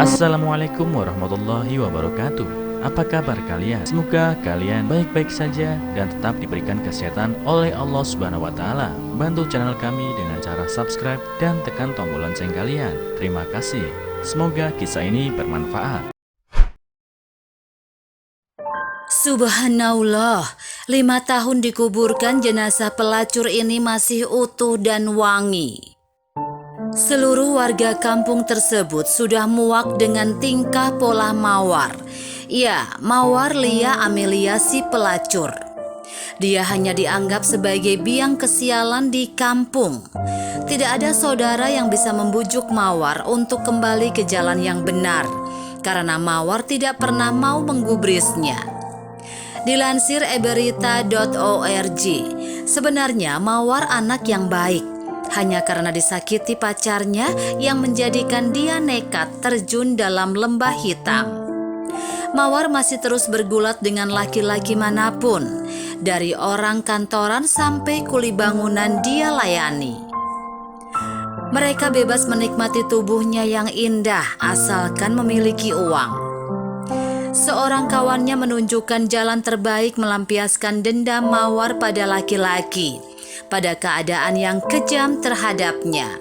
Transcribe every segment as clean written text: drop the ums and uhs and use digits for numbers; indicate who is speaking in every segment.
Speaker 1: Assalamualaikum warahmatullahi wabarakatuh. Apa kabar kalian? Semoga kalian baik-baik saja dan tetap diberikan kesehatan oleh Allah Subhanahu wa Ta'ala. Bantu channel kami dengan cara subscribe dan tekan tombol lonceng kalian. Terima kasih. Semoga kisah ini bermanfaat.
Speaker 2: Subhanallah, 5 tahun dikuburkan, jenazah pelacur ini masih utuh dan wangi. Seluruh warga kampung tersebut sudah muak dengan tingkah pola Mawar. Ya, Mawar Lia Amelia si pelacur. Dia hanya dianggap sebagai biang kesialan di kampung. Tidak ada saudara yang bisa membujuk Mawar untuk kembali ke jalan yang benar, karena Mawar tidak pernah mau menggubrisnya. Dilansir eberita.org, sebenarnya Mawar anak yang baik. Hanya karena disakiti pacarnya yang menjadikan dia nekat terjun dalam lembah hitam. Mawar masih terus bergulat dengan laki-laki manapun, dari orang kantoran sampai kuli bangunan dia layani. Mereka bebas menikmati tubuhnya yang indah asalkan memiliki uang. Seorang kawannya menunjukkan jalan terbaik melampiaskan dendam Mawar pada laki-laki, pada keadaan yang kejam terhadapnya.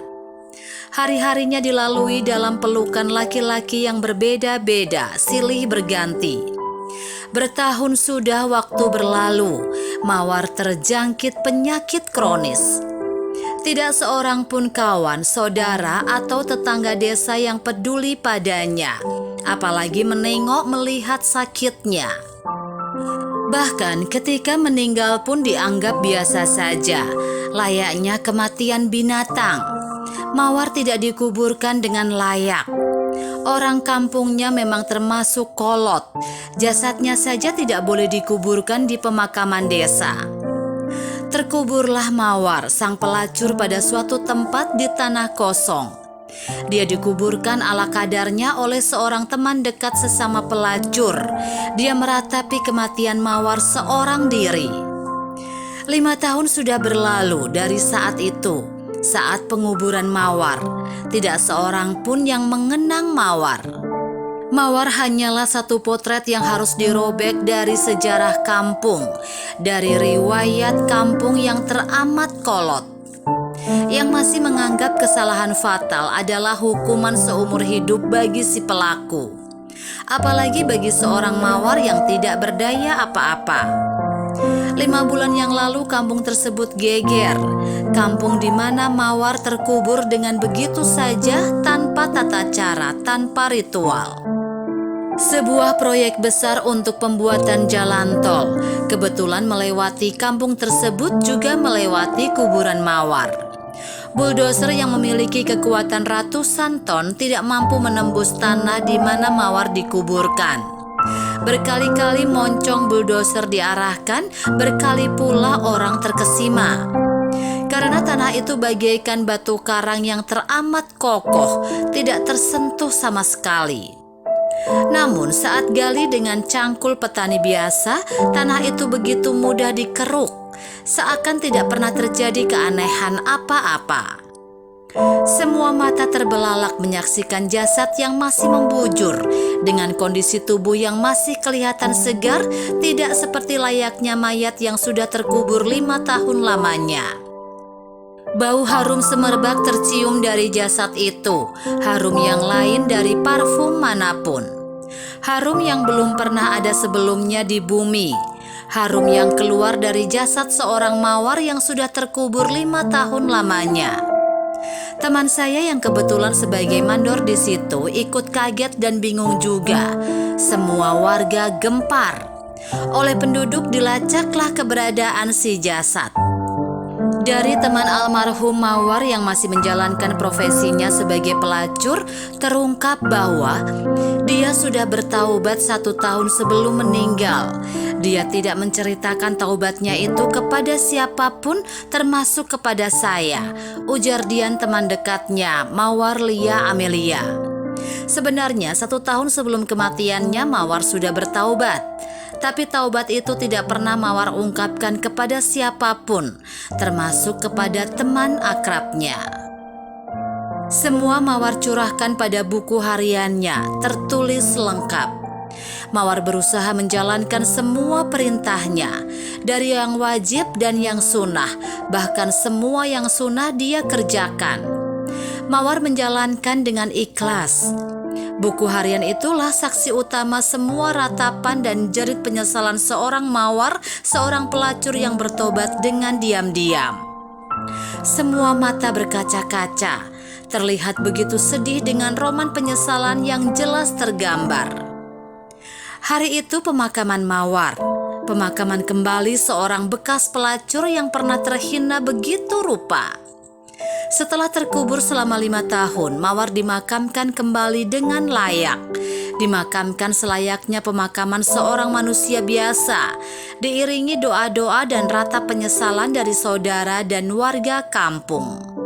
Speaker 2: Hari-harinya dilalui dalam pelukan laki-laki yang berbeda-beda, silih berganti. Bertahun sudah waktu berlalu, Mawar terjangkit penyakit kronis. Tidak seorang pun kawan, saudara, atau tetangga desa yang peduli padanya, apalagi menengok melihat sakitnya. Bahkan ketika meninggal pun dianggap biasa saja, layaknya kematian binatang. Mawar tidak dikuburkan dengan layak. Orang kampungnya memang termasuk kolot. Jasadnya saja tidak boleh dikuburkan di pemakaman desa. Terkuburlah Mawar, sang pelacur, pada suatu tempat di tanah kosong. Dia dikuburkan ala kadarnya oleh seorang teman dekat sesama pelacur. Dia meratapi kematian Mawar seorang diri. 5 tahun sudah berlalu dari saat itu, saat penguburan Mawar. Tidak seorang pun yang mengenang Mawar. Mawar hanyalah satu potret yang harus dirobek dari sejarah kampung, dari riwayat kampung yang teramat kolot. Yang masih menganggap kesalahan fatal adalah hukuman seumur hidup bagi si pelaku. Apalagi bagi seorang Mawar yang tidak berdaya apa-apa. 5 bulan yang lalu kampung tersebut geger. Kampung di mana Mawar terkubur dengan begitu saja, tanpa tata cara, tanpa ritual. Sebuah proyek besar untuk pembuatan jalan tol kebetulan melewati kampung tersebut, juga melewati kuburan Mawar. Bulldozer yang memiliki kekuatan ratusan ton tidak mampu menembus tanah di mana Mawar dikuburkan. Berkali-kali moncong bulldozer diarahkan, berkali pula orang terkesima. Karena tanah itu bagaikan batu karang yang teramat kokoh, tidak tersentuh sama sekali. Namun saat gali dengan cangkul petani biasa, tanah itu begitu mudah dikeruk, seakan tidak pernah terjadi keanehan apa-apa. Semua mata terbelalak menyaksikan jasad yang masih membujur, dengan kondisi tubuh yang masih kelihatan segar, tidak seperti layaknya mayat yang sudah terkubur 5 tahun lamanya. Bau harum semerbak tercium dari jasad itu, harum yang lain dari parfum manapun. Harum yang belum pernah ada sebelumnya di bumi. Harum yang keluar dari jasad seorang Mawar yang sudah terkubur 5 tahun lamanya. Teman saya yang kebetulan sebagai mandor di situ ikut kaget dan bingung juga. Semua warga gempar. Oleh penduduk dilacaklah keberadaan si jasad. Dari teman almarhum Mawar yang masih menjalankan profesinya sebagai pelacur, terungkap bahwa dia sudah bertaubat 1 tahun sebelum meninggal. Dia tidak menceritakan taubatnya itu kepada siapapun, termasuk kepada saya, ujar Dian, teman dekatnya, Mawar Lia Amelia. Sebenarnya 1 tahun sebelum kematiannya Mawar sudah bertaubat. Tapi taubat itu tidak pernah Mawar ungkapkan kepada siapapun, termasuk kepada teman akrabnya. Semua Mawar curahkan pada buku hariannya, tertulis lengkap. Mawar berusaha menjalankan semua perintahnya, dari yang wajib dan yang sunnah, bahkan semua yang sunnah dia kerjakan. Mawar menjalankan dengan ikhlas. Buku harian itulah saksi utama semua ratapan dan jerit penyesalan seorang Mawar, seorang pelacur yang bertobat dengan diam-diam. Semua mata berkaca-kaca, terlihat begitu sedih dengan roman penyesalan yang jelas tergambar. Hari itu pemakaman Mawar, pemakaman kembali seorang bekas pelacur yang pernah terhina begitu rupa. Setelah terkubur selama 5 tahun, Mawar dimakamkan kembali dengan layak. Dimakamkan selayaknya pemakaman seorang manusia biasa, diiringi doa-doa dan ratap penyesalan dari saudara dan warga kampung.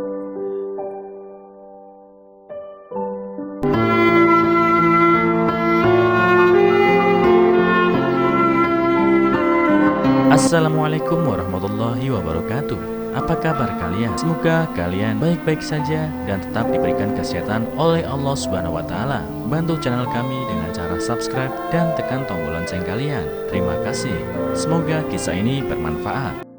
Speaker 1: Assalamualaikum warahmatullahi wabarakatuh. Apa kabar kalian? Semoga kalian baik-baik saja dan tetap diberikan kesehatan oleh Allah Subhanahu wa taala. Bantu channel kami dengan cara subscribe dan tekan tombol lonceng kalian. Terima kasih. Semoga kisah ini bermanfaat.